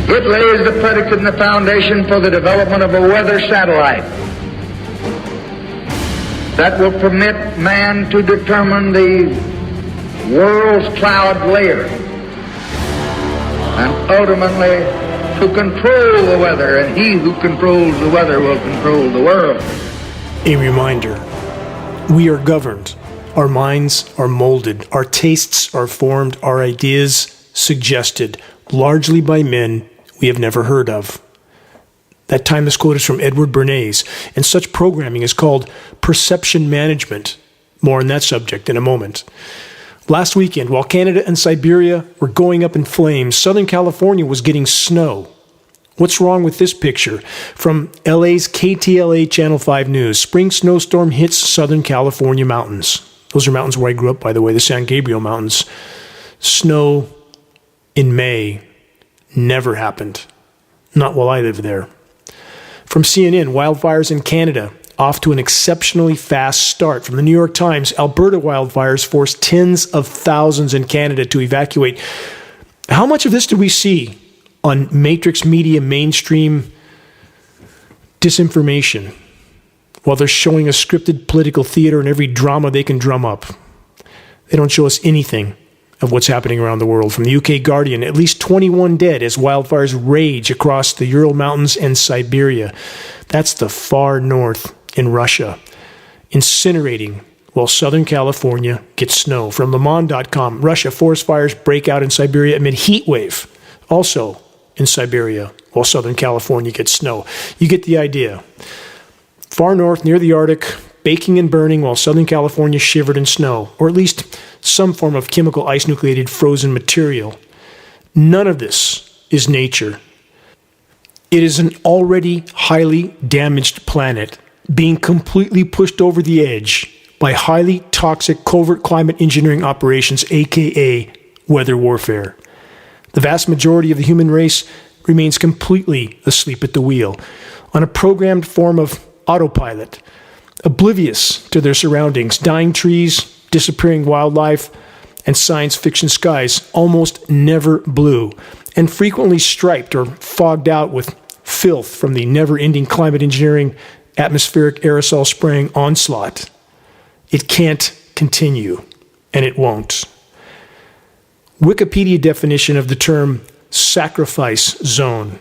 It lays the predicate and the foundation for the development of a weather satellite that will permit man to determine the world's cloud layer and ultimately to control the weather, and he who controls the weather will control the world. A reminder, we are governed. Our minds are molded. Our tastes are formed. Our ideas suggested, largely by men we have never heard of. That timeless quote is from Edward Bernays, and such programming is called perception management. More on that subject in a moment. Last weekend, while Canada and Siberia were going up in flames, Southern California was getting snow. What's wrong with this picture? From LA's KTLA Channel 5 News, spring snowstorm hits Southern California mountains. Those are mountains where I grew up, by the way, the San Gabriel Mountains. Snow in May never happened. Not while I lived there. From CNN, wildfires in Canada off to an exceptionally fast start. From the New York Times, Alberta wildfires forced tens of thousands in Canada to evacuate. How much of this do we see on matrix media mainstream disinformation while they're showing a scripted political theater and every drama they can drum up? They don't show us anything of what's happening around the world. From the UK Guardian, at least 21 dead as wildfires rage across the Ural Mountains and Siberia. That's the far north in Russia. Incinerating while Southern California gets snow. From LeMond.com, Russia, forest fires break out in Siberia amid heat wave. Also in Siberia while Southern California gets snow. You get the idea. Far north near the Arctic, baking and burning while Southern California shivered in snow, or at least some form of chemical ice nucleated frozen material. None of this is nature. It is an already highly damaged planet being completely pushed over the edge by highly toxic covert climate engineering operations, aka weather warfare. The vast majority of the human race remains completely asleep at the wheel, on a programmed form of autopilot, oblivious to their surroundings, dying trees, disappearing wildlife, and science fiction skies almost never blue, and frequently striped or fogged out with filth from the never-ending climate engineering atmospheric aerosol spraying onslaught. It can't continue, and it won't. Wikipedia definition of the term sacrifice zone.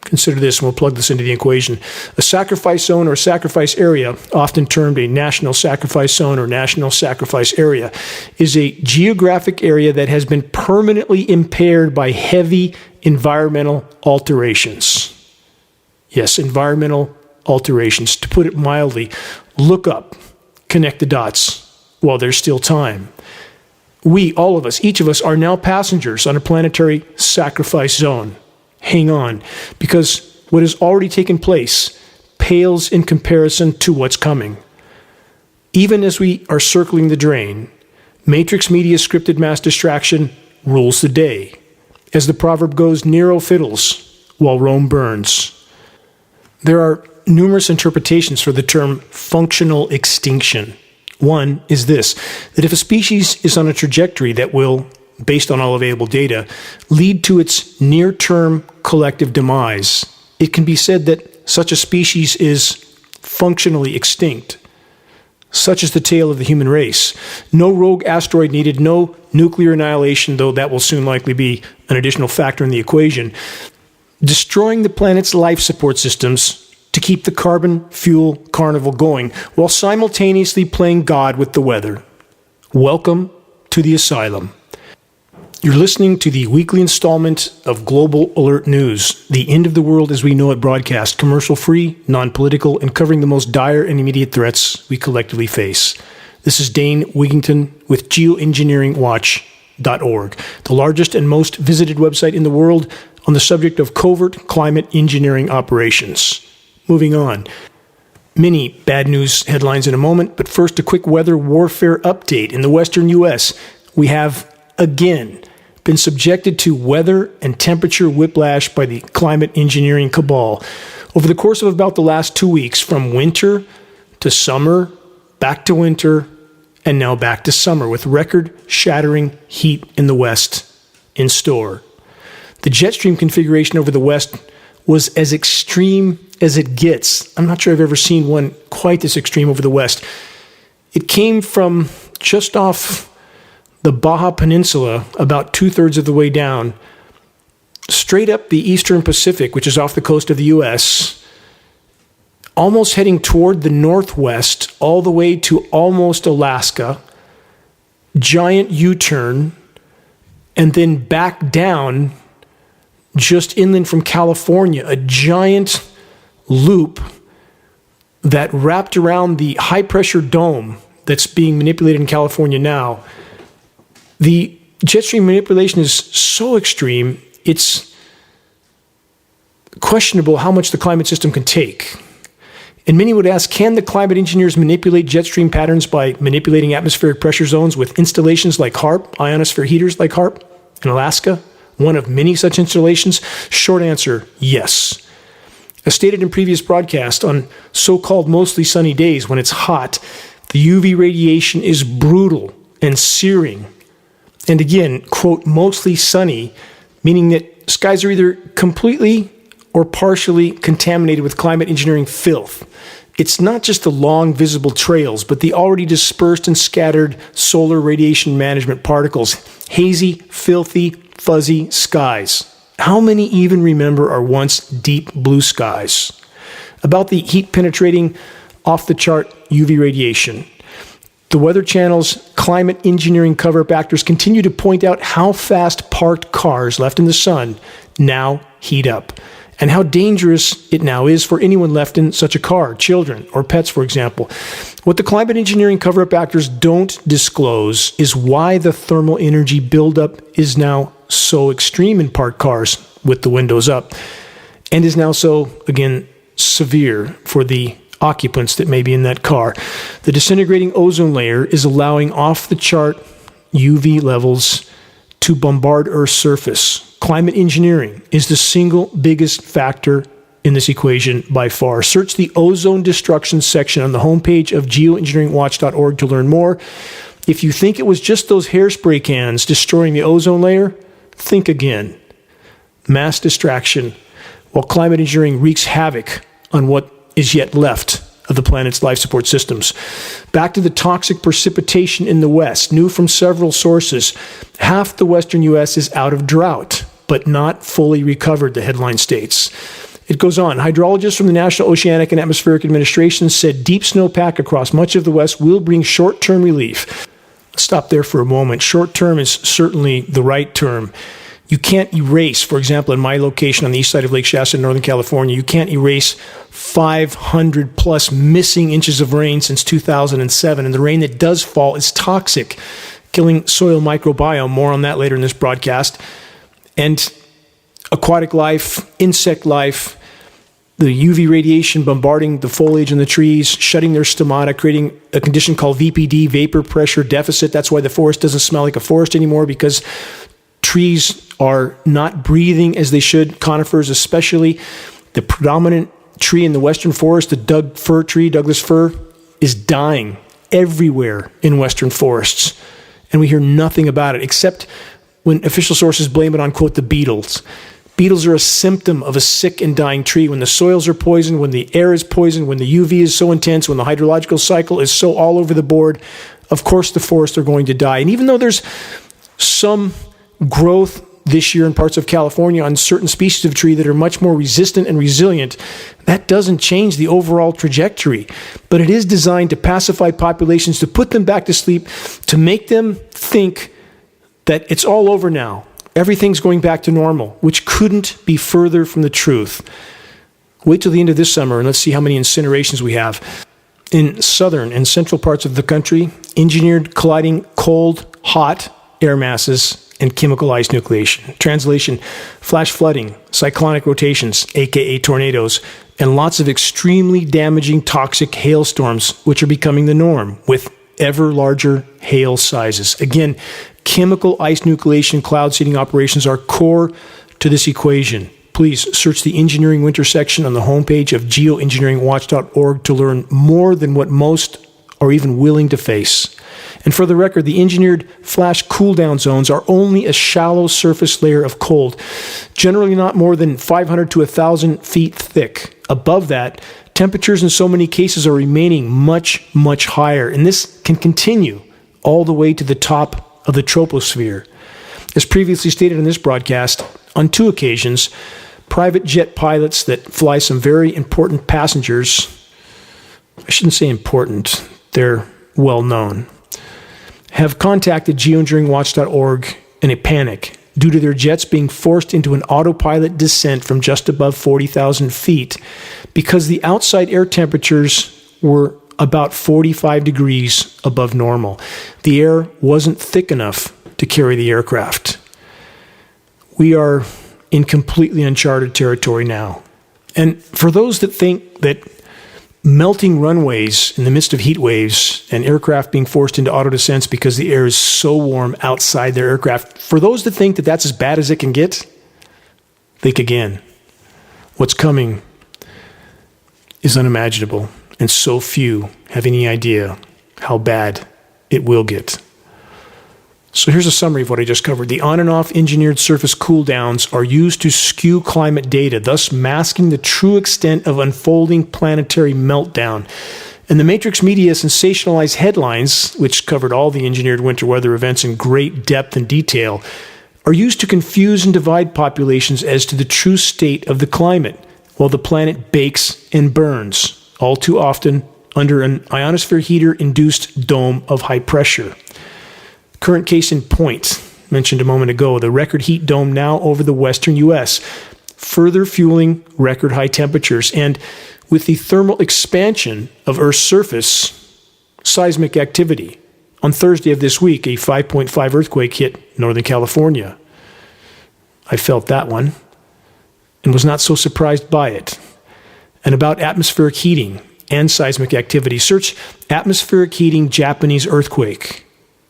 Consider this, and we'll plug this into the equation. A sacrifice zone or sacrifice area, often termed a national sacrifice zone or national sacrifice area, is a geographic area that has been permanently impaired by heavy environmental alterations. Yes, environmental alterations. To put it mildly, look up, connect the dots while there's still time. We, all of us, each of us, are now passengers on a planetary sacrifice zone. Hang on, because what has already taken place pales in comparison to what's coming. Even as we are circling the drain, matrix media scripted mass distraction rules the day. As the proverb goes, Nero fiddles while Rome burns. There are numerous interpretations for the term functional extinction. One is this, that if a species is on a trajectory that will, based on all available data, lead to its near-term collective demise, it can be said that such a species is functionally extinct. Such is the tale of the human race. No rogue asteroid needed, no nuclear annihilation, though that will soon likely be an additional factor in the equation. Destroying the planet's life support systems to keep the carbon fuel carnival going, while simultaneously playing God with the weather. Welcome to the asylum. You're listening to the weekly installment of Global Alert News, the end of the world as we know it broadcast, commercial-free, non-political, and covering the most dire and immediate threats we collectively face. This is Dane Wigington with Geoengineeringwatch.org, the largest and most visited website in the world on the subject of covert climate engineering operations. Moving on. Many bad news headlines in a moment, but first a quick weather warfare update. In the western U.S., we have again been subjected to weather and temperature whiplash by the climate engineering cabal. Over the course of about the last 2 weeks, from winter to summer, back to winter, and now back to summer, with record-shattering heat in the West in store. The jet stream configuration over the west was as extreme as it gets. I'm not sure I've ever seen one quite this extreme over the west. It came from just off the Baja Peninsula, about 2/3 of the way down, straight up the eastern Pacific, which is off the coast of the U.S., almost heading toward the northwest, all the way to almost Alaska, giant U-turn, and then back down just inland from California, a giant loop that wrapped around the high-pressure dome that's being manipulated in California now. The jet stream manipulation is so extreme, it's questionable how much the climate system can take. And many would ask, can the climate engineers manipulate jet stream patterns by manipulating atmospheric pressure zones with installations like HAARP, ionosphere heaters like HAARP in Alaska? One of many such installations? Short answer, yes. As stated in previous broadcasts, on so-called mostly sunny days when it's hot, the UV radiation is brutal and searing. And again, quote, mostly sunny, meaning that skies are either completely or partially contaminated with climate engineering filth. It's not just the long visible trails, but the already dispersed and scattered solar radiation management particles. Hazy, filthy, fuzzy skies. How many even remember our once deep blue skies? About the heat penetrating, off-the-chart UV radiation. The Weather Channel's climate engineering cover-up actors continue to point out how fast parked cars left in the sun now heat up, and how dangerous it now is for anyone left in such a car, children or pets, for example. What the climate engineering cover-up actors don't disclose is why the thermal energy buildup is now so extreme in parked cars with the windows up, and is now so, again, severe for the occupants that may be in that car. The disintegrating ozone layer is allowing off-the-chart UV levels to bombard Earth's surface. Climate engineering is the single biggest factor in this equation by far. Search the ozone destruction section on the homepage of geoengineeringwatch.org to learn more. If you think it was just those hairspray cans destroying the ozone layer, think again. Mass distraction, while climate engineering wreaks havoc on what is yet left of the planet's life support systems. Back to the toxic precipitation in the West. New from several sources, half the western U.S. is out of drought, but not fully recovered, the headline states. It goes on. Hydrologists from the National Oceanic and Atmospheric Administration said deep snowpack across much of the West will bring short-term relief. Let's stop there for a moment. Short-term is certainly the right term. You can't erase, for example, in my location on the east side of Lake Shasta in Northern California, you can't erase 500 plus missing inches of rain since 2007. And the rain that does fall is toxic, killing soil microbiome. More on that later in this broadcast. And aquatic life, insect life, the UV radiation bombarding the foliage in the trees, shutting their stomata, creating a condition called VPD, vapor pressure deficit. That's why the forest doesn't smell like a forest anymore, because trees are not breathing as they should, conifers especially. The predominant tree in the western forest, the Douglas fir, is dying everywhere in western forests. And we hear nothing about it, except when official sources blame it on, quote, the beetles. Beetles are a symptom of a sick and dying tree. When the soils are poisoned, when the air is poisoned, when the UV is so intense, when the hydrological cycle is so all over the board, of course the forests are going to die. And even though there's some growth this year in parts of California on certain species of tree that are much more resistant and resilient, that doesn't change the overall trajectory. But it is designed to pacify populations, to put them back to sleep, to make them think that it's all over now. Everything's going back to normal, which couldn't be further from the truth. Wait till the end of this summer and let's see how many incinerations we have. In southern and central parts of the country, engineered colliding cold, hot air masses and chemical ice nucleation. Translation, flash flooding, cyclonic rotations, aka tornadoes, and lots of extremely damaging toxic hailstorms, which are becoming the norm with ever larger hail sizes. Again, chemical ice nucleation cloud seeding operations are core to this equation. Please search the engineering winter section on the homepage of geoengineeringwatch.org to learn more than what most are even willing to face. And for the record, the engineered flash cool-down zones are only a shallow surface layer of cold, generally not more than 500 to 1,000 feet thick. Above that, temperatures in so many cases are remaining much, much higher, and this can continue all the way to the top of the troposphere. As previously stated in this broadcast, on 2 occasions, private jet pilots that fly some very important passengers, I shouldn't say important, they're well known, have contacted geoengineeringwatch.org in a panic due to their jets being forced into an autopilot descent from just above 40,000 feet because the outside air temperatures were about 45 degrees above normal. The air wasn't thick enough to carry the aircraft. We are in completely uncharted territory now. And for those that think that melting runways in the midst of heat waves and aircraft being forced into auto descents because the air is so warm outside their aircraft, for those that think that that's as bad as it can get, think again. What's coming is unimaginable, and so few have any idea how bad it will get. So here's a summary of what I just covered. The on and off engineered surface cooldowns are used to skew climate data, thus masking the true extent of unfolding planetary meltdown. And the Matrix media sensationalized headlines, which covered all the engineered winter weather events in great depth and detail, are used to confuse and divide populations as to the true state of the climate, while the planet bakes and burns, all too often under an ionosphere heater-induced dome of high pressure. Current case in point, mentioned a moment ago, the record heat dome now over the western U.S., further fueling record high temperatures. And with the thermal expansion of Earth's surface, seismic activity. On Thursday of this week, a 5.5 earthquake hit Northern California. I felt that one and was not so surprised by it. And about atmospheric heating and seismic activity, search atmospheric heating Japanese earthquake.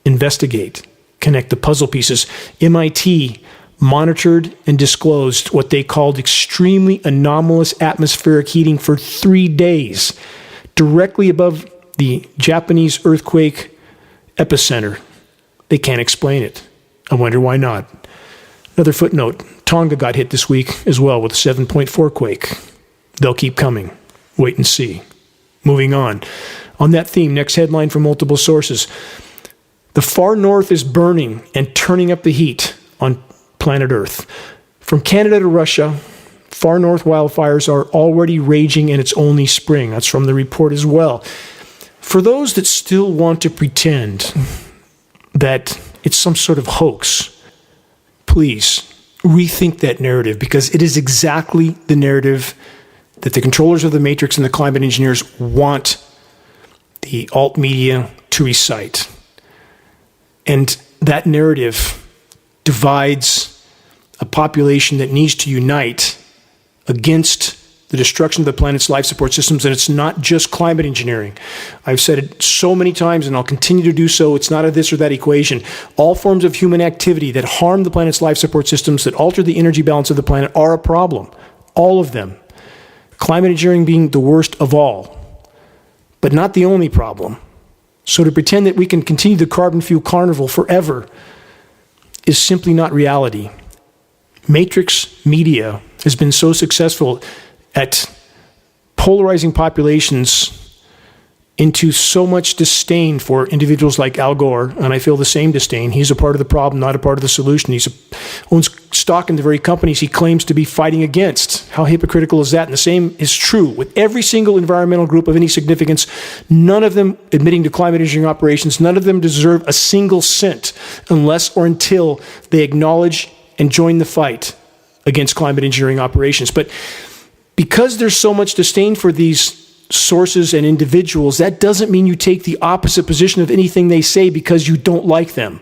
Investigate, connect the puzzle pieces. MIT monitored and disclosed what they called extremely anomalous atmospheric heating for 3 days, directly above the Japanese earthquake epicenter. They can't explain it. I wonder why not. Another footnote, Tonga got hit this week as well with a 7.4 quake. They'll keep coming. Wait and see. Moving on. On that theme, next headline from multiple sources. The far north is burning and turning up the heat on planet Earth. From Canada to Russia, far north wildfires are already raging and it's only spring. That's from the report as well. For those that still want to pretend that it's some sort of hoax, please rethink that narrative, because it is exactly the narrative that the controllers of the Matrix and the climate engineers want the alt media to recite. And that narrative divides a population that needs to unite against the destruction of the planet's life support systems. And it's not just climate engineering. I've said it so many times, and I'll continue to do so. It's not a this or that equation. All forms of human activity that harm the planet's life support systems, that alter the energy balance of the planet, are a problem. All of them. Climate engineering being the worst of all, but not the only problem. So to pretend that we can continue the carbon fuel carnival forever is simply not reality. Matrix media has been so successful at polarizing populations into so much disdain for individuals like Al Gore, and I feel the same disdain. He's a part of the problem, not a part of the solution. He owns stock in the very companies he claims to be fighting against. How hypocritical is that? And the same is true with every single environmental group of any significance. None of them admitting to climate engineering operations. None of them deserve a single cent unless or until they acknowledge and join the fight against climate engineering operations. But because there's so much disdain for these sources and individuals, that doesn't mean you take the opposite position of anything they say because you don't like them.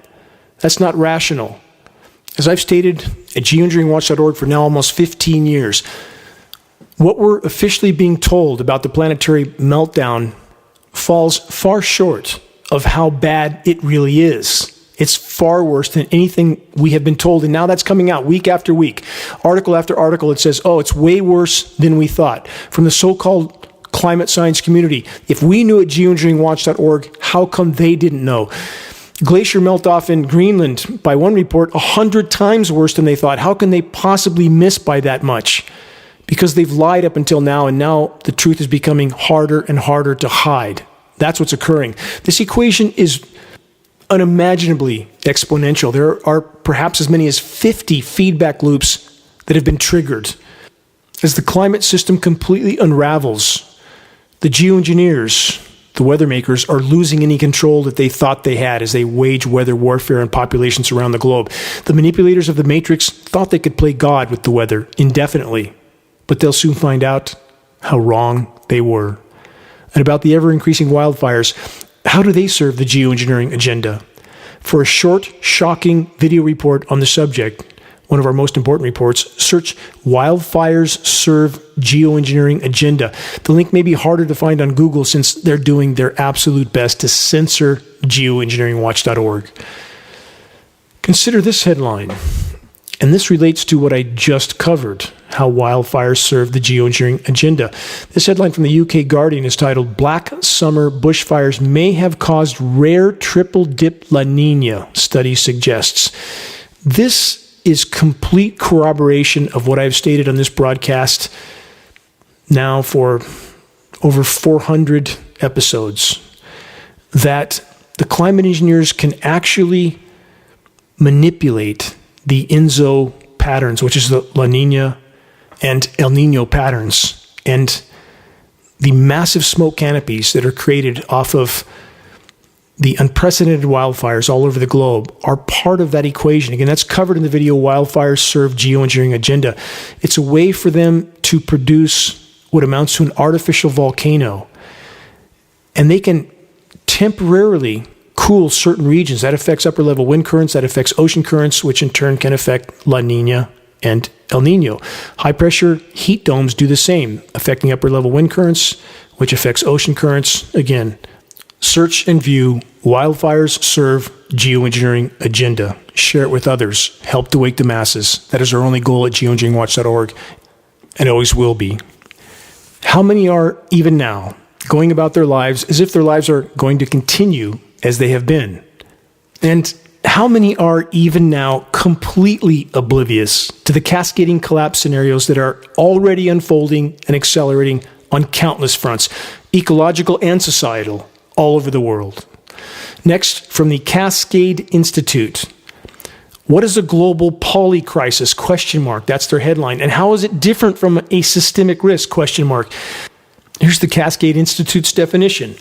That's not rational. As I've stated at geoengineeringwatch.org for now almost 15 years, what we're officially being told about the planetary meltdown falls far short of how bad it really is. It's far worse than anything we have been told, and now that's coming out week after week. Article after article, it says, oh, it's way worse than we thought. From the so-called climate science community. If we knew at geoengineeringwatch.org, how come they didn't know? Glacier melt-off in Greenland, by one report, 100 times worse than they thought. How can they possibly miss by that much? Because they've lied up until now, and now the truth is becoming harder and harder to hide. That's what's occurring. This equation is unimaginably exponential. There are perhaps as many as 50 feedback loops that have been triggered. As the climate system completely unravels, the geoengineers, the weather makers, are losing any control that they thought they had as they wage weather warfare on populations around the globe. The manipulators of the matrix thought they could play God with the weather indefinitely, but they'll soon find out how wrong they were. And about the ever-increasing wildfires, how do they serve the geoengineering agenda? For a short, shocking video report on the subject, one of our most important reports, search Wildfires Serve Geoengineering Agenda. The link may be harder to find on Google since they're doing their absolute best to censor geoengineeringwatch.org. Consider this headline, and this relates to what I just covered, how wildfires serve the geoengineering agenda. This headline from the UK Guardian is titled, Black Summer Bushfires May Have Caused Rare Triple-Dip La Niña, Study Suggests. This is complete corroboration of what I've stated on this broadcast now for over 400 episodes, that the climate engineers can actually manipulate the ENSO patterns, which is the La Niña and El Nino patterns, and the massive smoke canopies that are created off of the unprecedented wildfires all over the globe are part of that equation. Again, that's covered in the video, Wildfires Serve Geoengineering Agenda. It's a way for them to produce what amounts to an artificial volcano. And they can temporarily cool certain regions. That affects upper level wind currents, that affects ocean currents, which in turn can affect La Niña and El Nino. High pressure heat domes do the same, affecting upper level wind currents, which affects ocean currents. Again, search and view Wildfires Serve Geoengineering Agenda. Share it with others. Help to wake the masses. That is our only goal at geoengineeringwatch.org, and always will be. How many are, even now, going about their lives as if their lives are going to continue as they have been? And how many are, even now, completely oblivious to the cascading collapse scenarios that are already unfolding and accelerating on countless fronts, ecological and societal, all over the world? Next, from the Cascade Institute, what is a global polycrisis? ? That's their headline. And how is it different from a systemic risk? ? Here's the Cascade Institute's definition.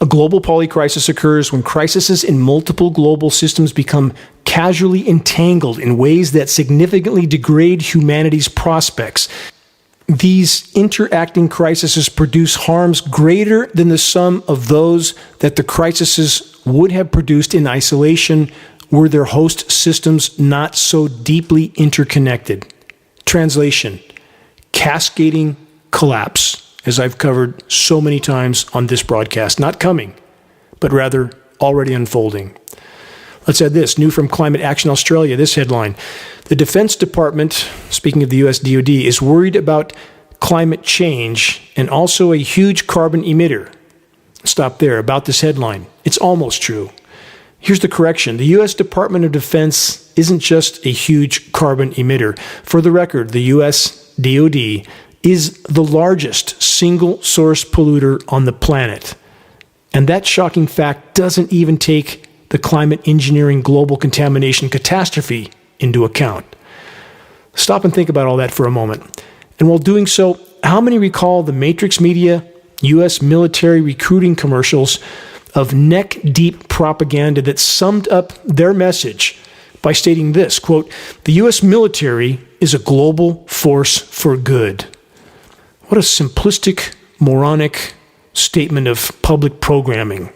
A global polycrisis occurs when crises in multiple global systems become casually entangled in ways that significantly degrade humanity's prospects. These interacting crises produce harms greater than the sum of those that the crises would have produced in isolation were their host systems not so deeply interconnected. Translation: cascading collapse, as I've covered so many times on this broadcast. Not coming, but rather already unfolding. Let's add this, new from Climate Action Australia, this headline. The Defense Department, speaking of the US DoD, is worried about climate change and also a huge carbon emitter. Stop there, about this headline. It's almost true. Here's the correction. The US Department of Defense isn't just a huge carbon emitter. For the record, the US DoD is the largest single source polluter on the planet. And that shocking fact doesn't even take the climate engineering global contamination catastrophe into account. Stop and think about all that for a moment. And while doing so, how many recall the Matrix Media U.S. military recruiting commercials of neck-deep propaganda that summed up their message by stating this, quote, "The U.S. military is a global force for good." What a simplistic, moronic statement of public programming.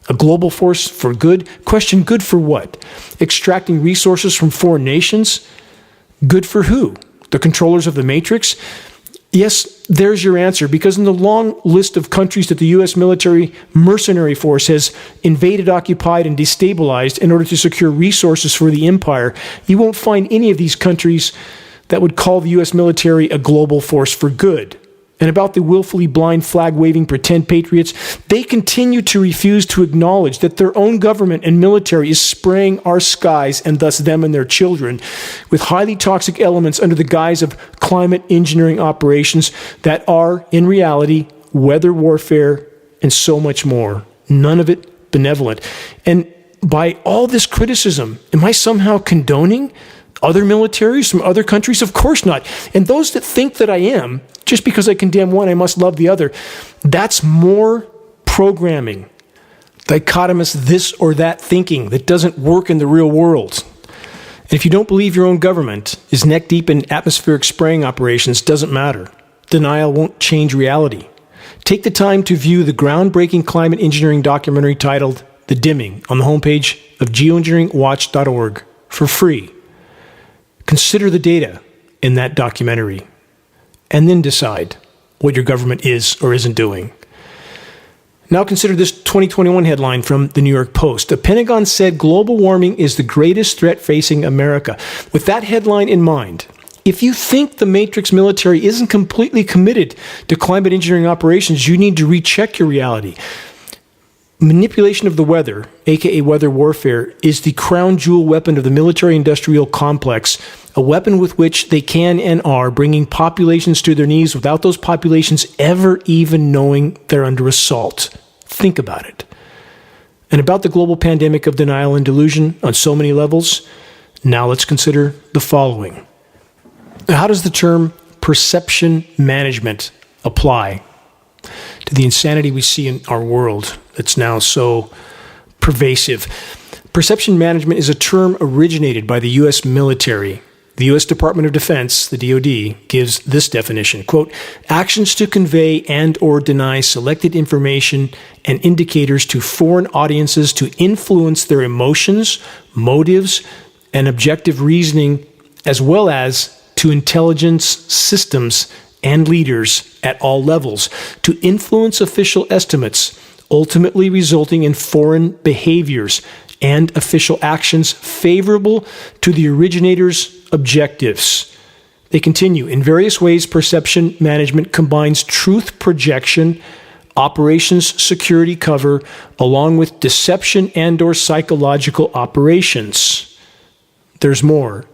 A global force for good? Question, good for what? Extracting resources from foreign nations? Good for who? The controllers of the Matrix? Yes, there's your answer, because in the long list of countries that the U.S. military mercenary force has invaded, occupied, and destabilized in order to secure resources for the empire, you won't find any of these countries that would call the U.S. military a global force for good. and about the willfully blind flag-waving pretend patriots, they continue to refuse to acknowledge that their own government and military is spraying our skies, and thus them and their children, with highly toxic elements under the guise of climate engineering operations that are, in reality, weather warfare and so much more. None of it benevolent. And by all this criticism, am I somehow condoning other militaries from other countries? Of course not. And those that think that I am, just because I condemn one, I must love the other, that's more programming, dichotomous this or that thinking that doesn't work in the real world. And if you don't believe your own government is neck deep in atmospheric spraying operations, doesn't matter. Denial won't change reality. Take the time to view the groundbreaking climate engineering documentary titled The Dimming on the homepage of geoengineeringwatch.org for free. Consider the data in that documentary, and then decide what your government is or isn't doing. Now consider this 2021 headline from the New York Post. The Pentagon said global warming is the greatest threat facing America. With that headline in mind, if you think the Matrix military isn't completely committed to climate engineering operations, you need to recheck your reality. Manipulation of the weather, aka weather warfare, is the crown jewel weapon of the military-industrial complex, a weapon with which they can and are bringing populations to their knees without those populations ever even knowing they're under assault. Think about it. And about the global pandemic of denial and delusion on so many levels, now let's consider the following. How does the term perception management apply to the insanity we see in our world that's now so pervasive? Perception management is a term originated by the U.S. military. The U.S. Department of Defense, the DoD, gives this definition, quote, actions to convey and or deny selected information and indicators to foreign audiences to influence their emotions, motives, and objective reasoning, as well as to intelligence systems and leaders at all levels, to influence official estimates, ultimately resulting in foreign behaviors and official actions favorable to the originator's objectives. They continue, in various ways, perception management combines truth projection, operations security cover, along with deception and or psychological operations. There's more.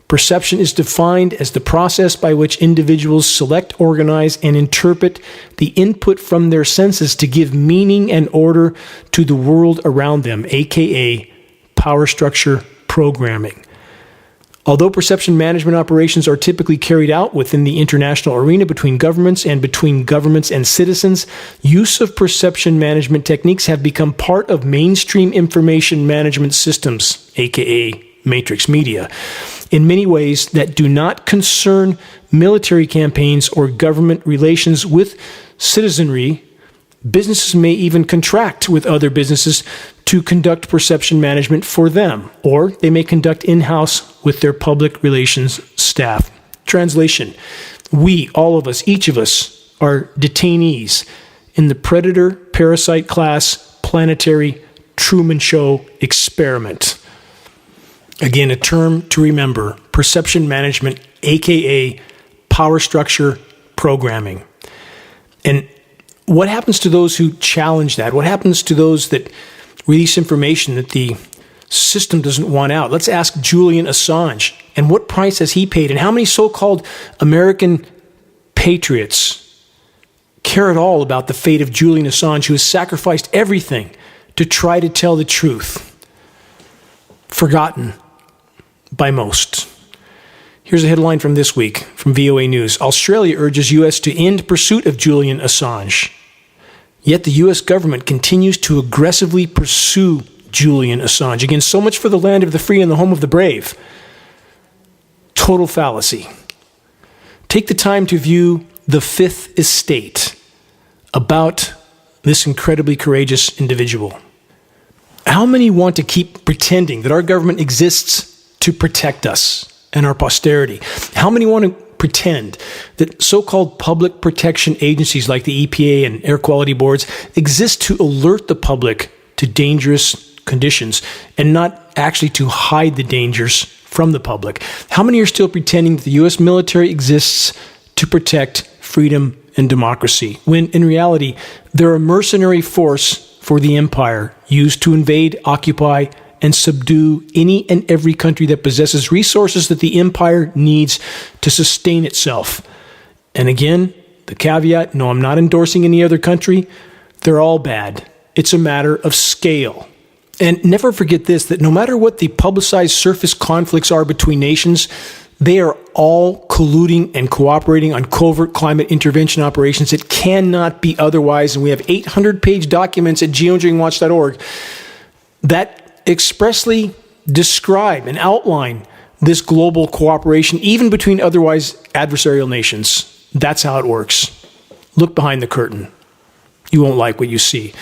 Perception is defined as the process by which individuals select, organize, and interpret the input from their senses to give meaning and order to the world around them, aka power structure programming. Although perception management operations are typically carried out within the international arena between governments and citizens, use of perception management techniques have become part of mainstream information management systems, aka matrix media, in many ways that do not concern military campaigns or government relations with citizenry. Businesses may even contract with other businesses to conduct perception management for them, or they may conduct in-house with their public relations staff. Translation: we, all of us, each of us, are detainees in the predator-parasite class planetary Truman Show experiment. Again, a term to remember: perception management, aka power structure programming. And what happens to those who challenge that? What happens to those that release information that the system doesn't want out? Let's ask Julian Assange. And what price has he paid? And how many so-called American patriots care at all about the fate of Julian Assange, who has sacrificed everything to try to tell the truth? Forgotten by most. Here's a headline from this week from VOA News. Australia urges U.S. to end pursuit of Julian Assange. Yet the U.S. government continues to aggressively pursue Julian Assange. Again, so much for the land of the free and the home of the brave. Total fallacy. Take the time to view The Fifth Estate about this incredibly courageous individual. How many want to keep pretending that our government exists to protect us and our posterity? How many want to pretend that so-called public protection agencies like the EPA and air quality boards exist to alert the public to dangerous conditions and not actually to hide the dangers from the public? How many are still pretending that the U.S. military exists to protect freedom and democracy, when in reality, they're a mercenary force for the empire used to invade, occupy, and subdue any and every country that possesses resources that the empire needs to sustain itself. And again, the caveat, no, I'm not endorsing any other country. They're all bad. It's a matter of scale. And never forget this, that no matter what the publicized surface conflicts are between nations, they are all colluding and cooperating on covert climate intervention operations. It cannot be otherwise. And we have 800-page documents at geoengineeringwatch.org that expressly describe and outline this global cooperation, even between otherwise adversarial nations. That's how it works. Look behind the curtain. You won't like what you see.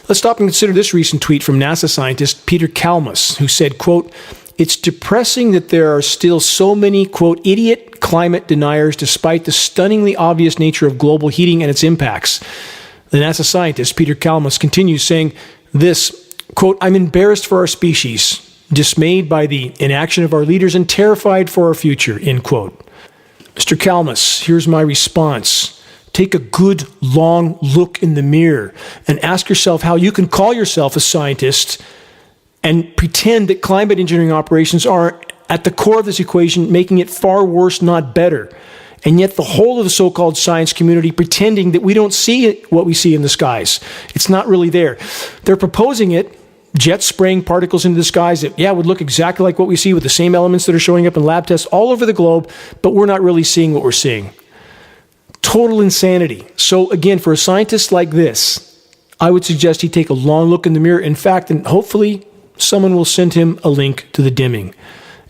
Let's stop and consider this recent tweet from NASA scientist Peter Kalmus, who said, quote, "It's depressing that there are still so many, quote, idiot climate deniers despite the stunningly obvious nature of global heating and its impacts." The NASA scientist Peter Kalmus continues saying this, quote, "I'm embarrassed for our species, dismayed by the inaction of our leaders, and terrified for our future," end quote. Mr. Kalmus, here's my response. Take a good, long look in the mirror and ask yourself how you can call yourself a scientist and pretend that climate engineering operations are at the core of this equation, making it far worse, not better. And yet the whole of the so-called science community pretending that we don't see it, what we see in the skies. It's not really there. They're proposing it, jets spraying particles into the skies that, would look exactly like what we see with the same elements that are showing up in lab tests all over the globe, but we're not really seeing what we're seeing. Total insanity. So again, for a scientist like this, I would suggest he take a long look in the mirror. In fact, and hopefully someone will send him a link to the dimming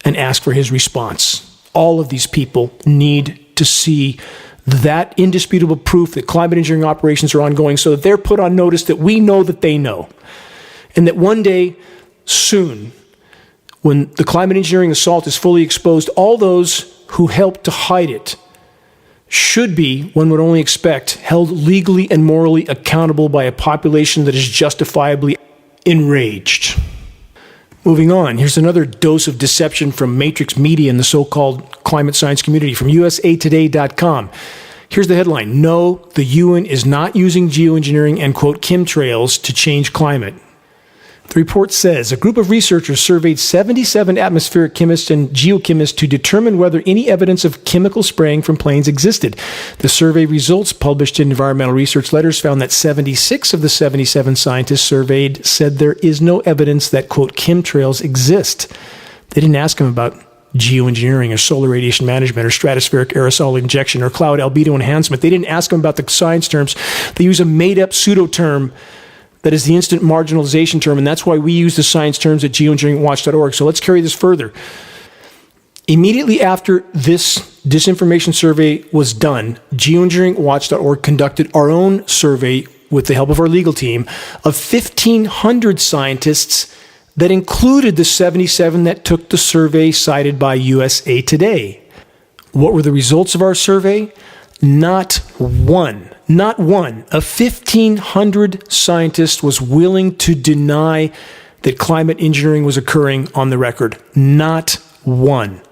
and ask for his response. All of these people need to see that indisputable proof that climate engineering operations are ongoing so that they're put on notice that we know that they know. And that one day, soon, when the climate engineering assault is fully exposed, all those who helped to hide it should be, one would only expect, held legally and morally accountable by a population that is justifiably enraged. Moving on, here's another dose of deception from Matrix Media and the so-called climate science community from usatoday.com. Here's the headline: "No, the UN is not using geoengineering and, quote, chemtrails to change climate." The report says a group of researchers surveyed 77 atmospheric chemists and geochemists to determine whether any evidence of chemical spraying from planes existed. The survey results published in Environmental Research Letters found that 76 of the 77 scientists surveyed said there is no evidence that, quote, chemtrails exist. They didn't ask them about geoengineering or solar radiation management or stratospheric aerosol injection or cloud albedo enhancement. They didn't ask them about the science terms. They use a made-up pseudo-term that is the instant marginalization term, and that's why we use the science terms at geoengineeringwatch.org. So let's carry this further. Immediately after this disinformation survey was done, geoengineeringwatch.org conducted our own survey with the help of our legal team of 1,500 scientists that included the 77 that took the survey cited by USA Today. What were the results of our survey? Not one of 1,500 scientists was willing to deny that climate engineering was occurring on the record. Not one.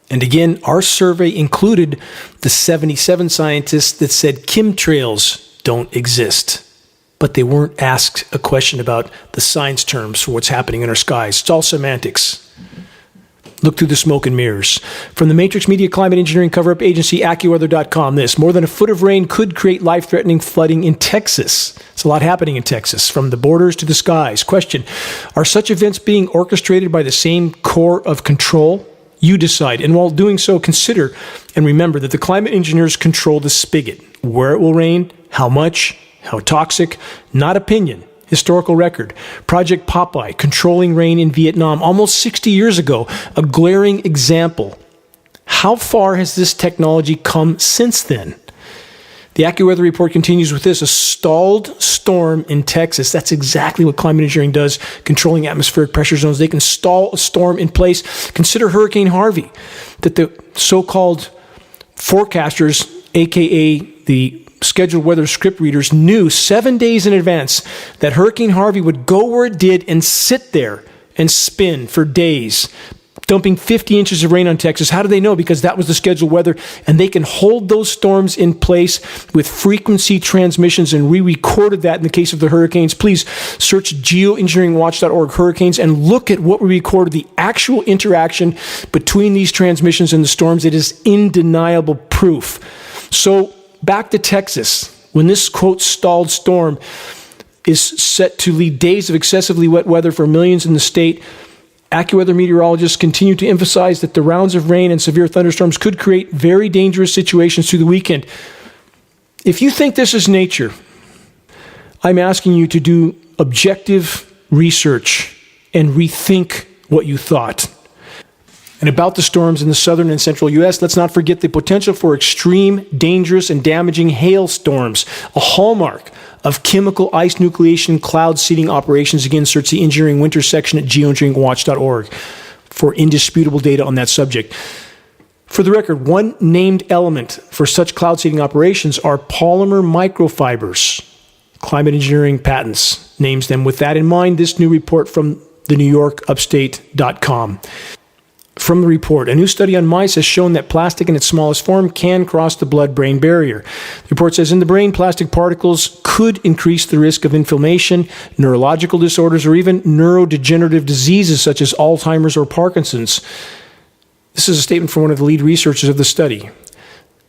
And again, our survey included the 77 scientists that said chemtrails don't exist. But they weren't asked a question about the science terms for what's happening in our skies. It's all semantics. Look through the smoke and mirrors. From the Matrix Media climate engineering cover-up agency AccuWeather.com, this: more than a foot of rain could create life-threatening flooding in Texas. It's a lot happening in Texas, from the borders to the skies. Question: are such events being orchestrated by the same core of control? You decide. And while doing so, consider and remember that the climate engineers control the spigot. Where it will rain, how much, how toxic, not opinion. Historical record. Project Popeye, controlling rain in Vietnam almost 60 years ago, a glaring example. How far has this technology come since then? The AccuWeather report continues with this: a stalled storm in Texas. That's exactly what climate engineering does, controlling atmospheric pressure zones. They can stall a storm in place. Consider Hurricane Harvey, that the so-called forecasters, aka the scheduled weather script readers, knew 7 days in advance that Hurricane Harvey would go where it did and sit there and spin for days, dumping 50 inches of rain on Texas. How do they know? Because that was the scheduled weather, and they can hold those storms in place with frequency transmissions, and we recorded that in the case of the hurricanes. Please search geoengineeringwatch.org hurricanes and look at what we recorded, the actual interaction between these transmissions and the storms. It is undeniable proof. So back to Texas, when this, quote, stalled storm is set to lead days of excessively wet weather for millions in the state, AccuWeather meteorologists continue to emphasize that the rounds of rain and severe thunderstorms could create very dangerous situations through the weekend. If you think this is nature, I'm asking you to do objective research and rethink what you thought. And about the storms in the southern and central U.S., let's not forget the potential for extreme, dangerous, and damaging hailstorms, a hallmark of chemical ice nucleation cloud seeding operations. Again, search the engineering winter section at geoengineeringwatch.org for indisputable data on that subject. For the record, one named element for such cloud seeding operations are polymer microfibers. Climate engineering patents names them. With that in mind, this new report from the New York Upstate.com. From the report, a new study on mice has shown that plastic in its smallest form can cross the blood-brain barrier. The report says in the brain, plastic particles could increase the risk of inflammation, neurological disorders, or even neurodegenerative diseases such as Alzheimer's or Parkinson's. This is a statement from one of the lead researchers of the study.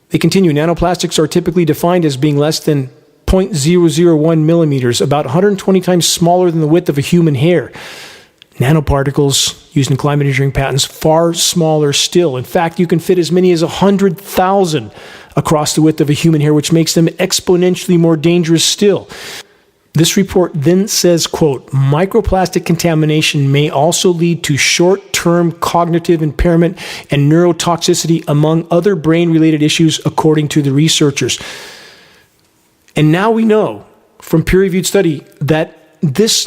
They continue, nanoplastics are typically defined as being less than 0.001 millimeters, about 120 times smaller than the width of a human hair. Nanoparticles used in climate engineering patents, far smaller still. In fact, you can fit as many as 100,000 across the width of a human hair, which makes them exponentially more dangerous still. This report then says, quote, microplastic contamination may also lead to short-term cognitive impairment and neurotoxicity, among other brain-related issues, according to the researchers. And now we know from peer-reviewed study that this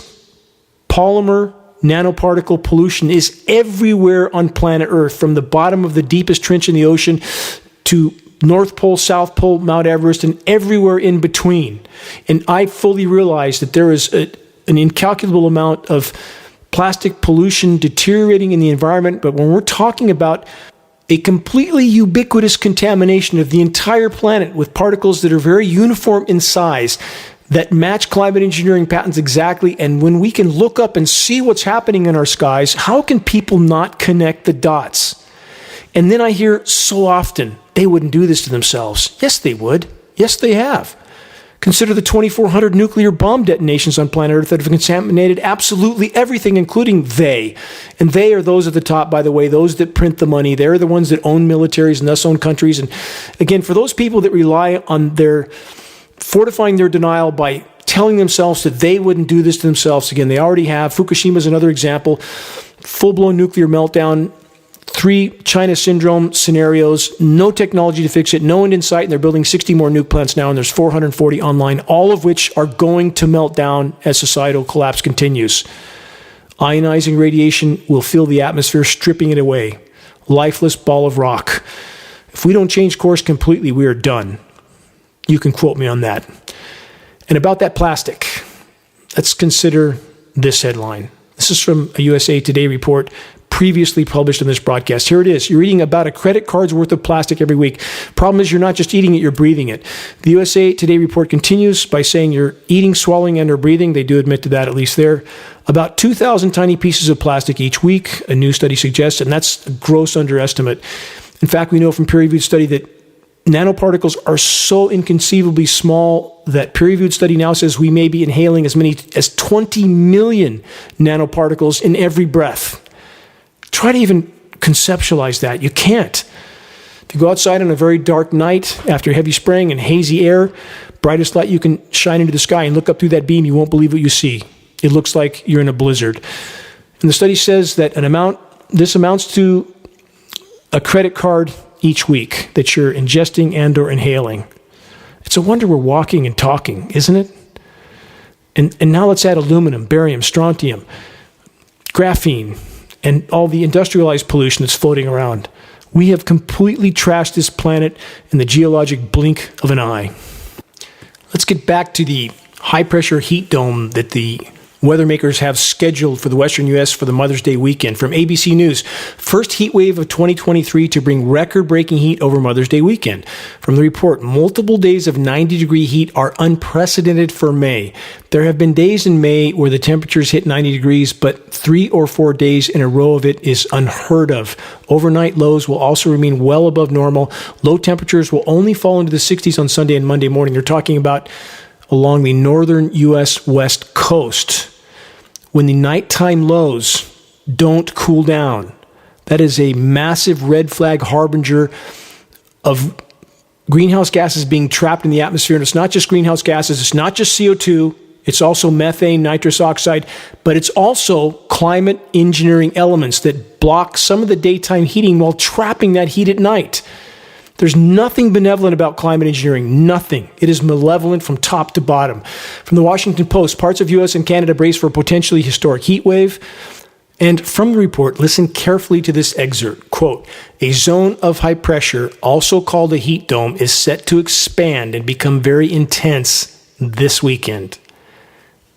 polymer nanoparticle pollution is everywhere on planet Earth, from the bottom of the deepest trench in the ocean to North Pole, South Pole, Mount Everest, and everywhere in between. And I fully realize that there is an incalculable amount of plastic pollution deteriorating in the environment, but when we're talking about a completely ubiquitous contamination of the entire planet with particles that are very uniform in size, that match climate engineering patents exactly, and when we can look up and see what's happening in our skies, how can people not connect the dots? And then I hear so often, they wouldn't do this to themselves. Yes, they would. Yes, they have. Consider the 2,400 nuclear bomb detonations on planet Earth that have contaminated absolutely everything, including they. And they are those at the top, by the way, those that print the money. They're the ones that own militaries and thus own countries. And again, for those people that rely on their fortifying their denial by telling themselves that they wouldn't do this to themselves, again, they already have. Fukushima is another example. Full-blown nuclear meltdown. 3 China syndrome scenarios, no technology to fix it, no end in sight, and they're building 60 more nuke plants now, and there's 440 online, all of which are going to melt down as societal collapse continues. Ionizing radiation will fill the atmosphere, stripping it away. Lifeless ball of rock. If we don't change course completely, we are done. You can quote me on that. And about that plastic, let's consider this headline. This is from a USA Today report previously published in this broadcast. Here it is. You're eating about a credit card's worth of plastic every week. Problem is, you're not just eating it, you're breathing it. The USA Today report continues by saying you're eating, swallowing, and or breathing. They do admit to that, at least there. About 2,000 tiny pieces of plastic each week, a new study suggests, and that's a gross underestimate. In fact, we know from peer-reviewed study that nanoparticles are so inconceivably small that peer-reviewed study now says we may be inhaling as many as 20 million nanoparticles in every breath. Try to even conceptualize that. You can't. If you go outside on a very dark night after heavy spraying and hazy air, brightest light you can shine into the sky and look up through that beam, you won't believe what you see. It looks like you're in a blizzard. And the study says that this amounts to a credit card each week that you're ingesting and or inhaling. It's a wonder we're walking and talking, isn't it? And now let's add aluminum, barium, strontium, graphene, and all the industrialized pollution that's floating around. We have completely trashed this planet in the geologic blink of an eye. Let's get back to the high-pressure heat dome that the weather makers have scheduled for the western U.S. for the Mother's Day weekend. From ABC News, first heat wave of 2023 to bring record-breaking heat over Mother's Day weekend. From the report, multiple days of 90-degree heat are unprecedented for May. There have been days in May where the temperatures hit 90 degrees, but 3 or 4 days in a row of it is unheard of. Overnight lows will also remain well above normal. Low temperatures will only fall into the 60s on Sunday and Monday morning. They're talking about along the northern U.S. west coast. When the nighttime lows don't cool down, that is a massive red flag harbinger of greenhouse gases being trapped in the atmosphere. And it's not just greenhouse gases, it's not just CO2, it's also methane, nitrous oxide, but it's also climate engineering elements that block some of the daytime heating while trapping that heat at night. There's nothing benevolent about climate engineering, nothing. It is malevolent from top to bottom. From the Washington Post, parts of U.S. and Canada brace for a potentially historic heat wave. And from the report, listen carefully to this excerpt. Quote, a zone of high pressure, also called a heat dome, is set to expand and become very intense this weekend.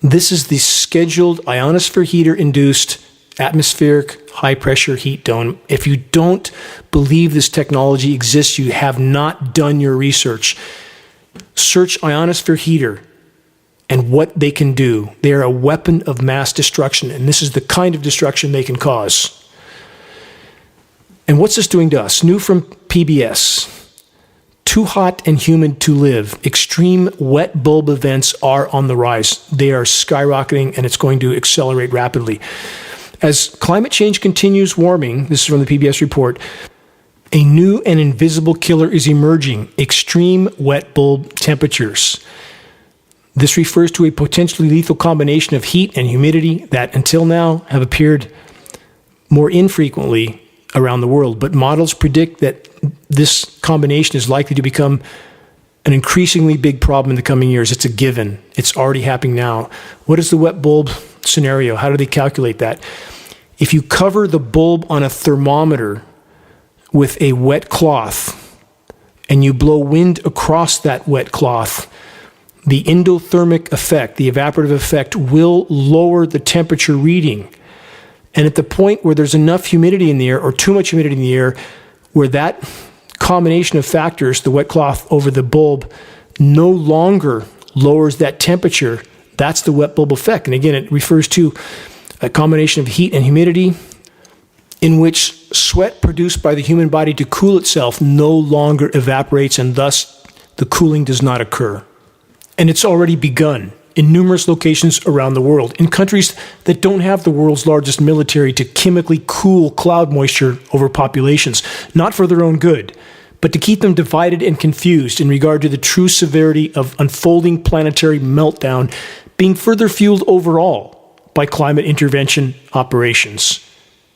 This is the scheduled ionosphere heater-induced atmospheric high-pressure heat dome. If you don't believe this technology exists, you have not done your research. Search ionosphere heater and what they can do. They are a weapon of mass destruction, and this is the kind of destruction they can cause. And what's this doing to us? New from PBS. Too hot and humid to live. Extreme wet bulb events are on the rise. They are skyrocketing, and it's going to accelerate rapidly. As climate change continues warming, this is from the PBS report, a new and invisible killer is emerging: extreme wet bulb temperatures. This refers to a potentially lethal combination of heat and humidity that until now have appeared more infrequently around the world. But models predict that this combination is likely to become an increasingly big problem in the coming years. It's a given. It's already happening now. What is the wet bulb scenario? How do they calculate that? If you cover the bulb on a thermometer with a wet cloth and you blow wind across that wet cloth, the endothermic effect, the evaporative effect, will lower the temperature reading. And at the point where there's enough humidity in the air or too much humidity in the air, where that combination of factors, the wet cloth over the bulb, no longer lowers that temperature, that's the wet bulb effect. And again, it refers to a combination of heat and humidity in which sweat produced by the human body to cool itself no longer evaporates, and thus the cooling does not occur. And it's already begun in numerous locations around the world, in countries that don't have the world's largest military to chemically cool cloud moisture over populations, not for their own good, but to keep them divided and confused in regard to the true severity of unfolding planetary meltdown being further fueled overall by climate intervention operations,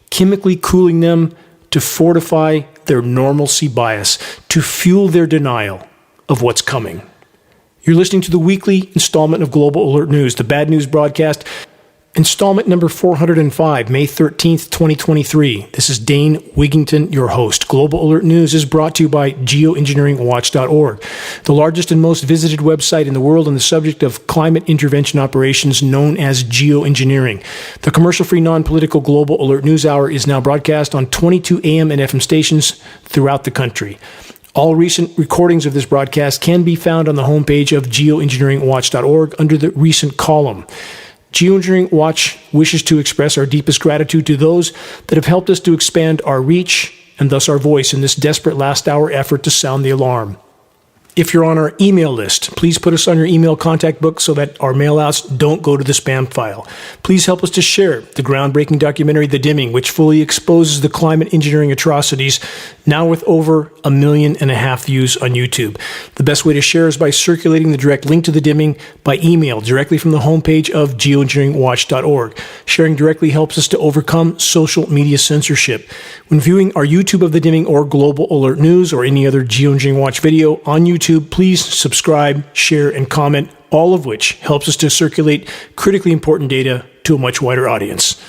chemically cooling them to fortify their normalcy bias, to fuel their denial of what's coming. You're listening to the weekly installment of Global Alert News, the Bad News Broadcast, installment number 405, May 13th, 2023. This is Dane Wigington, your host. Global Alert News is brought to you by Geoengineeringwatch.org, the largest and most visited website in the world on the subject of climate intervention operations, known as geoengineering. The commercial-free, non-political Global Alert News Hour is now broadcast on 22 AM and FM stations throughout the country. All recent recordings of this broadcast can be found on the homepage of Geoengineeringwatch.org under the Recent column. Geoengineering Watch wishes to express our deepest gratitude to those that have helped us to expand our reach and thus our voice in this desperate last-hour effort to sound the alarm. If you're on our email list, please put us on your email contact book so that our mailouts don't go to the spam file. Please help us to share the groundbreaking documentary, The Dimming, which fully exposes the climate engineering atrocities, now with over 1.5 million views on YouTube. The best way to share is by circulating the direct link to The Dimming by email directly from the homepage of geoengineeringwatch.org. Sharing directly helps us to overcome social media censorship. When viewing our YouTube of The Dimming or Global Alert News or any other Geoengineering Watch video on YouTube, please subscribe, share, and comment, all of which helps us to circulate critically important data to a much wider audience.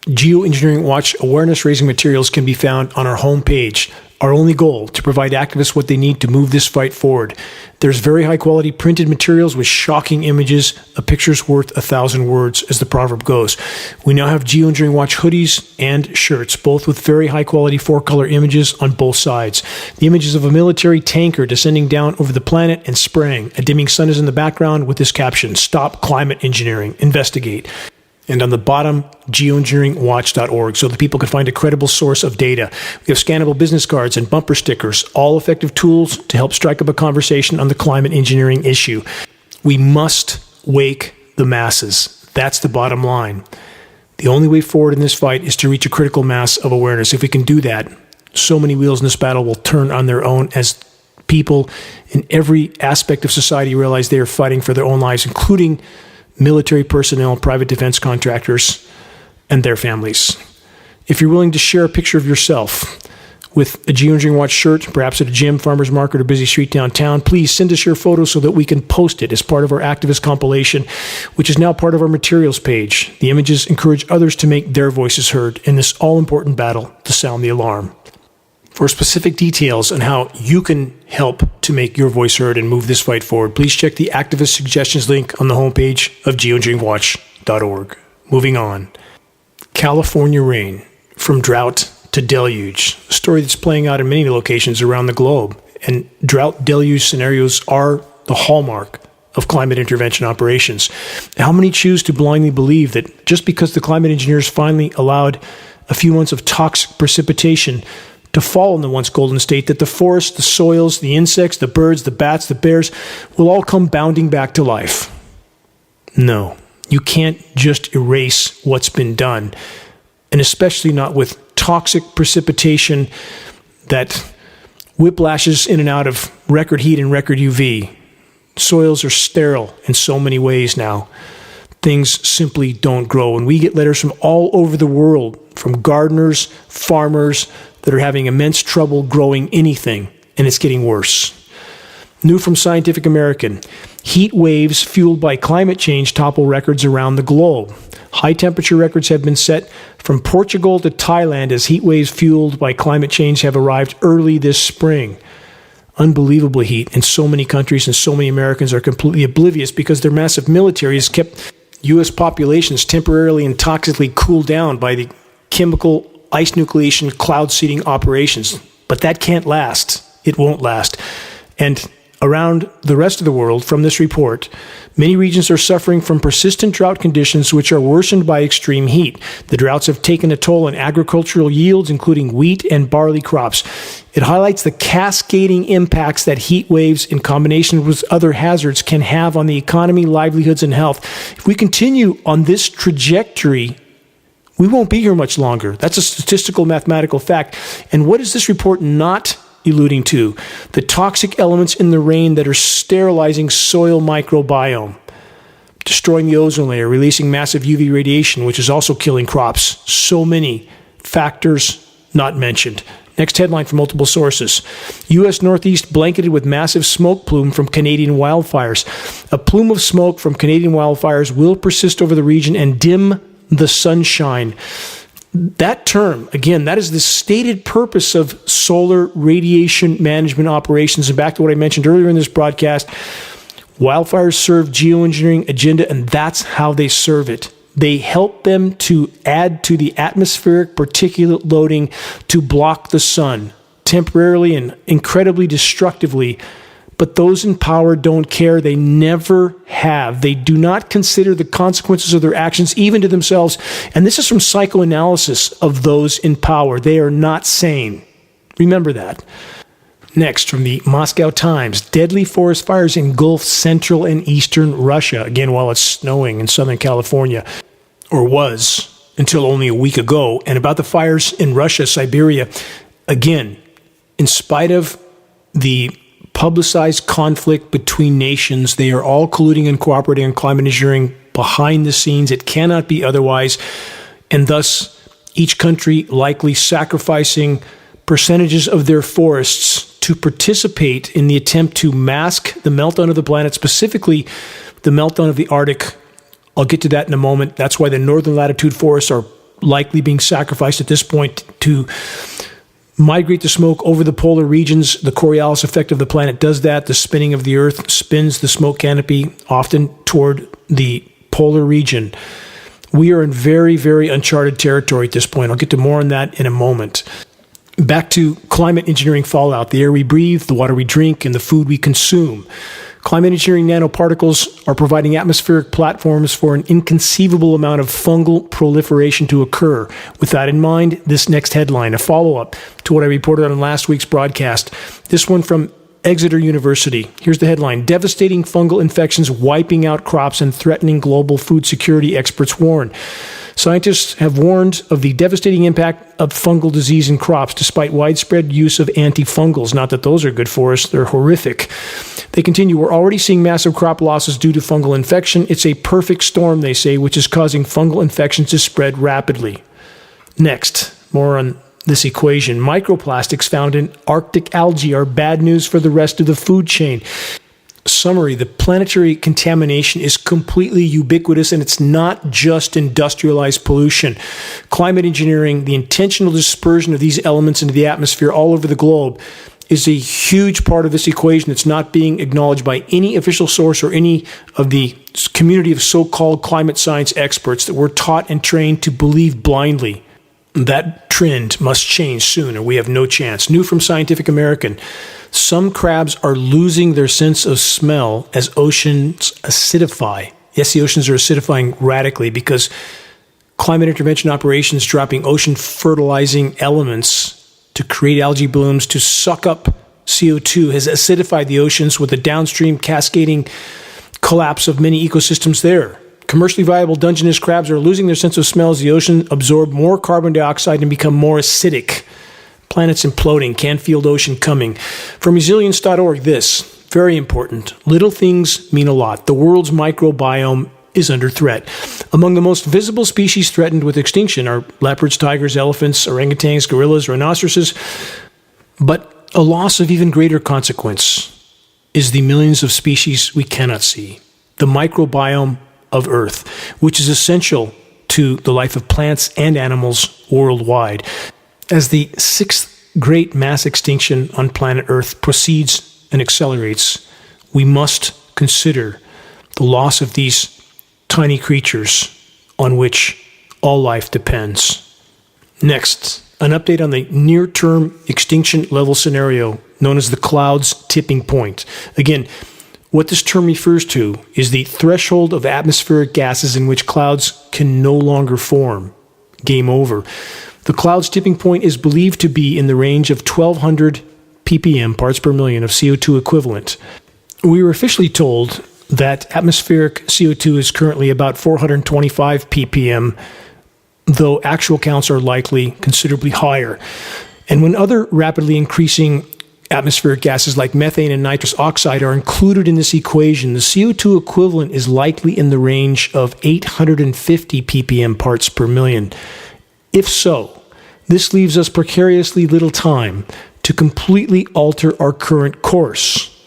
Geoengineering Watch awareness-raising materials can be found on our homepage. Our only goal, to provide activists what they need to move this fight forward. There's very high-quality printed materials with shocking images. A picture's worth 1,000 words, as the proverb goes. We now have Geoengineering Watch hoodies and shirts, both with very high-quality 4-color images on both sides. The images of a military tanker descending down over the planet and spraying. A dimming sun is in the background with this caption, "Stop Climate Engineering. Investigate." And on the bottom, geoengineeringwatch.org, so that people can find a credible source of data. We have scannable business cards and bumper stickers, all effective tools to help strike up a conversation on the climate engineering issue. We must wake the masses. That's the bottom line. The only way forward in this fight is to reach a critical mass of awareness. If we can do that, so many wheels in this battle will turn on their own as people in every aspect of society realize they are fighting for their own lives, including military personnel, private defense contractors, and their families. If you're willing to share a picture of yourself with a Geoengineering Watch shirt, perhaps at a gym, farmer's market, or busy street downtown, please send us your photo so that we can post it as part of our activist compilation, which is now part of our materials page. The images encourage others to make their voices heard in this all-important battle to sound the alarm. For specific details on how you can help to make your voice heard and move this fight forward, please check the activist suggestions link on the homepage of geoengineeringwatch.org. Moving on. California rain, from drought to deluge, a story that's playing out in many locations around the globe. And drought deluge scenarios are the hallmark of climate intervention operations. How many choose to blindly believe that just because the climate engineers finally allowed a few months of toxic precipitation to fall in the once golden state, that the forests, the soils, the insects, the birds, the bats, the bears will all come bounding back to life? No, you can't just erase what's been done, and especially not with toxic precipitation that whiplashes in and out of record heat and record UV. Soils are sterile in so many ways now. Things simply don't grow. And we get letters from all over the world, from gardeners, farmers, that are having immense trouble growing anything, and it's getting worse. New from Scientific American, heat waves fueled by climate change topple records around the globe. High temperature records have been set from Portugal to Thailand as heat waves fueled by climate change have arrived early this spring. Unbelievable heat in so many countries, and so many Americans are completely oblivious because their massive military has kept U.S. populations temporarily and toxically cooled down by the chemical ice nucleation cloud seeding operations. But that can't last. It won't last. And around the rest of the world, from this report, many regions are suffering from persistent drought conditions which are worsened by extreme heat. The droughts have taken a toll on agricultural yields, including wheat and barley crops. It highlights the cascading impacts that heat waves in combination with other hazards can have on the economy, livelihoods, and health. If we continue on this trajectory, we won't be here much longer. That's a statistical mathematical fact. And what is this report not alluding to? The toxic elements in the rain that are sterilizing soil microbiome, destroying the ozone layer, releasing massive UV radiation, which is also killing crops. So many factors not mentioned. Next headline from multiple sources. U.S. Northeast blanketed with massive smoke plume from Canadian wildfires. A plume of smoke from Canadian wildfires will persist over the region and dim the sunshine. That term, again, that is the stated purpose of solar radiation management operations. And back to what I mentioned earlier in this broadcast, wildfires serve geoengineering agenda, and that's how they serve it. They help them to add to the atmospheric particulate loading to block the sun temporarily and incredibly destructively. But those in power don't care. They never have. They do not consider the consequences of their actions, even to themselves. And this is from psychoanalysis of those in power. They are not sane. Remember that. Next, from the Moscow Times, deadly forest fires engulf central and eastern Russia. Again, while it's snowing in Southern California, or was until only a week ago. And about the fires in Russia, Siberia, again, in spite of the publicized conflict between nations, they are all colluding and cooperating on climate engineering behind the scenes. It cannot be otherwise. And thus, each country likely sacrificing percentages of their forests to participate in the attempt to mask the meltdown of the planet, specifically the meltdown of the Arctic. I'll get to that in a moment. That's why the northern latitude forests are likely being sacrificed at this point to migrate the smoke over the polar regions. The Coriolis effect of the planet does that. The spinning of the Earth spins the smoke canopy often toward the polar region. We are in very, very uncharted territory at this point. I'll get to more on that in a moment. Back to climate engineering fallout, the air we breathe, the water we drink, and the food we consume. Climate engineering nanoparticles are providing atmospheric platforms for an inconceivable amount of fungal proliferation to occur. With that in mind, this next headline, a follow-up to what I reported on last week's broadcast. This one from Exeter University. Here's the headline: Devastating fungal infections wiping out crops and threatening global food security, experts warn. Scientists have warned of the devastating impact of fungal disease in crops despite widespread use of antifungals. Not that those are good for us, they're horrific. They continue, we're already seeing massive crop losses due to fungal infection. It's a perfect storm, they say, which is causing fungal infections to spread rapidly. Next, more on this equation. Microplastics found in Arctic algae are bad news for the rest of the food chain. Summary, the planetary contamination is completely ubiquitous, and it's not just industrialized pollution. Climate engineering, the intentional dispersion of these elements into the atmosphere all over the globe, is a huge part of this equation that's not being acknowledged by any official source or any of the community of so-called climate science experts that we're taught and trained to believe blindly. That trend must change soon, or we have no chance. New from Scientific American. Some crabs are losing their sense of smell as oceans acidify. Yes, the oceans are acidifying radically because climate intervention operations dropping ocean fertilizing elements to create algae blooms to suck up CO2 has acidified the oceans with a downstream cascading collapse of many ecosystems there. Commercially viable Dungeness crabs are losing their sense of smell as the ocean absorb more carbon dioxide and become more acidic. Planets imploding, Canfield Ocean coming. From resilience.org, this, very important. Little things mean a lot. The world's microbiome is under threat. Among the most visible species threatened with extinction are leopards, tigers, elephants, orangutans, gorillas, rhinoceroses. But a loss of even greater consequence is the millions of species we cannot see. The microbiome of Earth, which is essential to the life of plants and animals worldwide. As the sixth great mass extinction on planet Earth proceeds and accelerates, we must consider the loss of these tiny creatures on which all life depends. Next, an update on the near-term extinction level scenario known as the clouds tipping point. Again, what this term refers to is the threshold of atmospheric gases in which clouds can no longer form. Game over. The cloud's tipping point is believed to be in the range of 1,200 ppm, parts per million, of CO2 equivalent. We were officially told that atmospheric CO2 is currently about 425 ppm, though actual counts are likely considerably higher. And when other rapidly increasing atmospheric gases like methane and nitrous oxide are included in this equation, the CO2 equivalent is likely in the range of 850 ppm parts per million. If so, this leaves us precariously little time to completely alter our current course,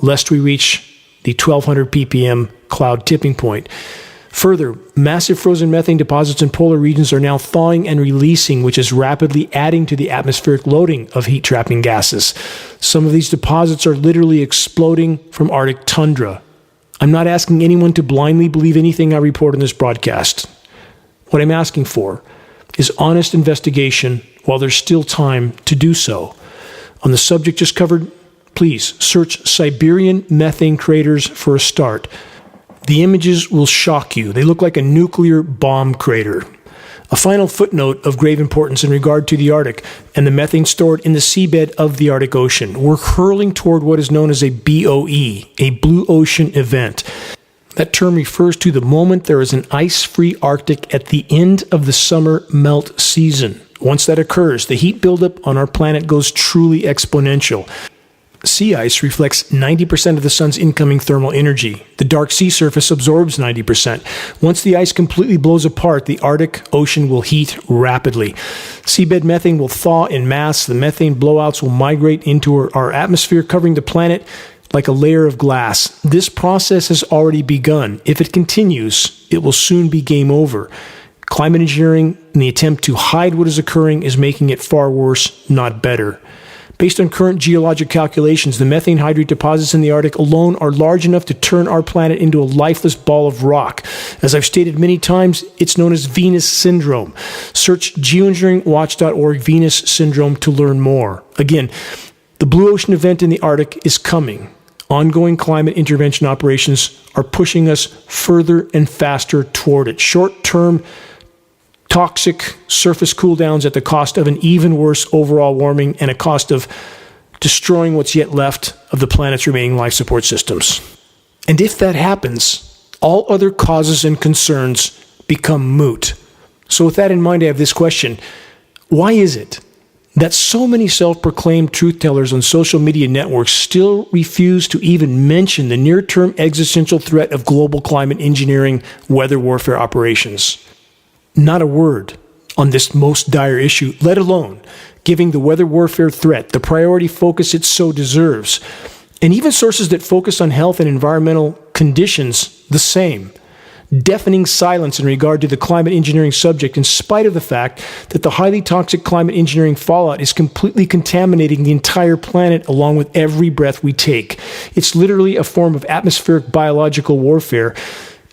lest we reach the 1,200 ppm cloud tipping point. Further, massive frozen methane deposits in polar regions are now thawing and releasing, which is rapidly adding to the atmospheric loading of heat-trapping gases. Some of these deposits are literally exploding from Arctic tundra. I'm not asking anyone to blindly believe anything I report in this broadcast. What I'm asking for is honest investigation while there's still time to do so. On the subject just covered, please search Siberian methane craters for a start. The images will shock you. They look like a nuclear bomb crater. A final footnote of grave importance in regard to the Arctic and the methane stored in the seabed of the Arctic Ocean. We're hurling toward what is known as a BOE, a blue ocean event. That term refers to the moment there is an ice-free Arctic at the end of the summer melt season. Once that occurs, the heat buildup on our planet goes truly exponential. Sea ice reflects 90% of the sun's incoming thermal energy. The dark sea surface absorbs 90%. Once the ice completely blows apart, the Arctic Ocean will heat rapidly. Seabed methane will thaw in mass. The methane blowouts will migrate into our atmosphere, covering the planet like a layer of glass. This process has already begun. If it continues, it will soon be game over. Climate engineering, in the attempt to hide what is occurring, is making it far worse, not better. Based on current geologic calculations, the methane hydrate deposits in the Arctic alone are large enough to turn our planet into a lifeless ball of rock. As I've stated many times, it's known as Venus Syndrome. Search geoengineeringwatch.org Venus Syndrome to learn more. Again, the Blue Ocean event in the Arctic is coming. Ongoing climate intervention operations are pushing us further and faster toward it. Short-term toxic surface cooldowns at the cost of an even worse overall warming and a cost of destroying what's yet left of the planet's remaining life support systems. And if that happens, all other causes and concerns become moot. So with that in mind, I have this question. Why is it that so many self-proclaimed truth-tellers on social media networks still refuse to even mention the near-term existential threat of global climate engineering weather warfare operations? Not a word on this most dire issue, let alone giving the weather warfare threat the priority focus it so deserves. And even sources that focus on health and environmental conditions the same. Deafening silence in regard to the climate engineering subject, in spite of the fact that the highly toxic climate engineering fallout is completely contaminating the entire planet along with every breath we take. It's literally a form of atmospheric biological warfare.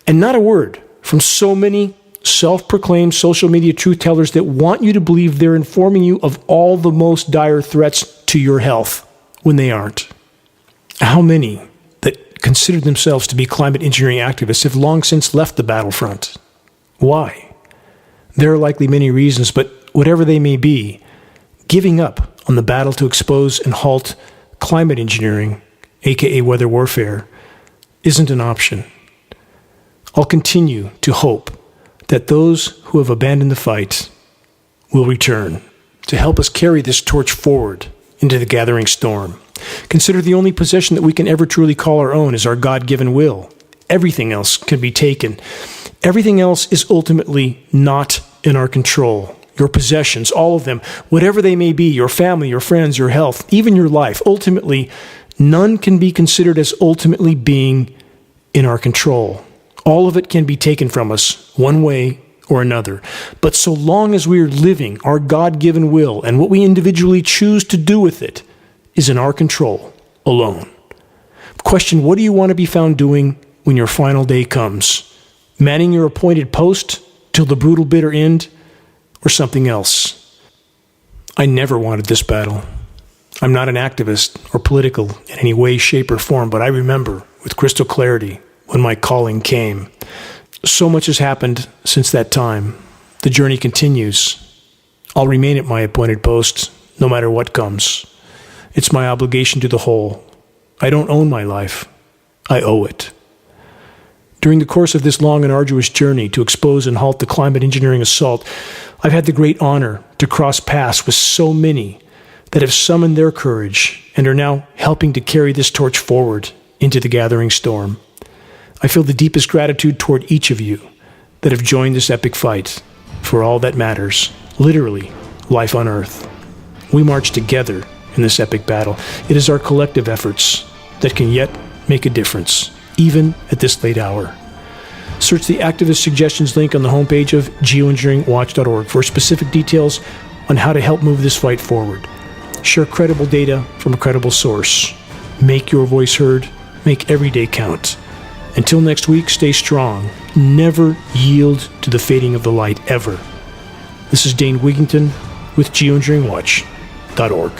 And not a word from so many self-proclaimed social media truth-tellers that want you to believe they're informing you of all the most dire threats to your health when they aren't. How many that consider themselves to be climate engineering activists have long since left the battlefront? Why? There are likely many reasons, but whatever they may be, giving up on the battle to expose and halt climate engineering, aka weather warfare, isn't an option. I'll continue to hope that those who have abandoned the fight will return to help us carry this torch forward into the gathering storm. Consider the only possession that we can ever truly call our own is our God-given will. Everything else can be taken. Everything else is ultimately not in our control. Your possessions, all of them, whatever they may be, your family, your friends, your health, even your life, ultimately, none can be considered as ultimately being in our control. All of it can be taken from us, one way or another. But so long as we are living our God-given will and what we individually choose to do with it is in our control alone. Question, what do you want to be found doing when your final day comes? Manning your appointed post till the brutal bitter end, or something else? I never wanted this battle. I'm not an activist or political in any way, shape, or form, but I remember with crystal clarity when my calling came. So much has happened since that time. The journey continues. I'll remain at my appointed post, no matter what comes. It's my obligation to the whole. I don't own my life. I owe it. During the course of this long and arduous journey to expose and halt the climate engineering assault, I've had the great honor to cross paths with so many that have summoned their courage and are now helping to carry this torch forward into the gathering storm. I feel the deepest gratitude toward each of you that have joined this epic fight for all that matters, literally, life on Earth. We march together in this epic battle. It is our collective efforts that can yet make a difference, even at this late hour. Search the activist suggestions link on the homepage of geoengineeringwatch.org for specific details on how to help move this fight forward. Share credible data from a credible source. Make your voice heard. Make every day count. Until next week, stay strong. Never yield to the fading of the light, ever. This is Dane Wigington with geoengineeringwatch.org.